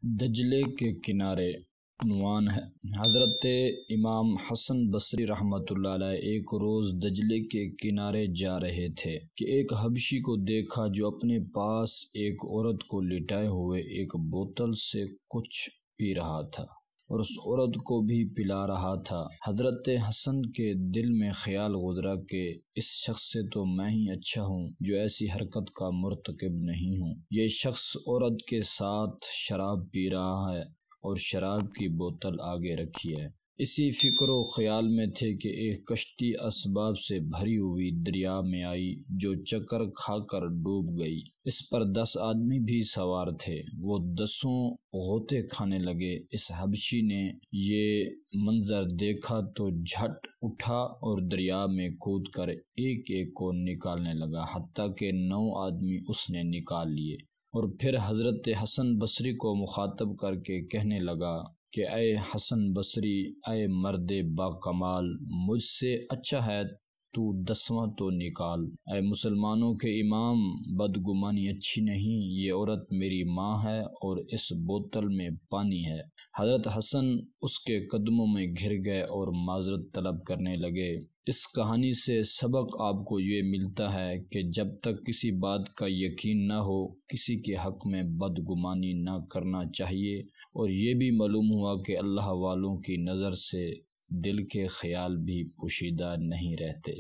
دجلے کے کنارے عنوان ہے۔ حضرت امام حسن بصری رحمۃ اللہ علیہ ایک روز دجلے کے کنارے جا رہے تھے کہ ایک حبشی کو دیکھا جو اپنے پاس ایک عورت کو لٹائے ہوئے ایک بوتل سے کچھ پی رہا تھا اور اس عورت کو بھی پلا رہا تھا۔ حضرت حسن کے دل میں خیال گزرا کہ اس شخص سے تو میں ہی اچھا ہوں جو ایسی حرکت کا مرتکب نہیں ہوں۔ یہ شخص عورت کے ساتھ شراب پی رہا ہے اور شراب کی بوتل آگے رکھی ہے۔ اسی فکر و خیال میں تھے کہ ایک کشتی اسباب سے بھری ہوئی دریا میں آئی جو چکر کھا کر ڈوب گئی۔ اس پر 10 آدمی بھی سوار تھے۔ وہ 10 غوطے کھانے لگے۔ اس حبشی نے یہ منظر دیکھا تو جھٹ اٹھا اور دریا میں کود کر ایک ایک کو نکالنے لگا، حتیٰ کہ 9 آدمی اس نے نکال لیے، اور پھر حضرت حسن بصری کو مخاطب کر کے کہنے لگا کہ اے حسن بصری، اے مرد با کمال، مجھ سے اچھا ہے تو 10واں تو نکال۔ اے مسلمانوں کے امام، بدگمانی اچھی نہیں، یہ عورت میری ماں ہے اور اس بوتل میں پانی ہے۔ حضرت حسن اس کے قدموں میں گر گئے اور معذرت طلب کرنے لگے۔ اس کہانی سے سبق آپ کو یہ ملتا ہے کہ جب تک کسی بات کا یقین نہ ہو کسی کے حق میں بدگمانی نہ کرنا چاہیے، اور یہ بھی معلوم ہوا کہ اللہ والوں کی نظر سے دل کے خیال بھی پوشیدہ نہیں رہتے۔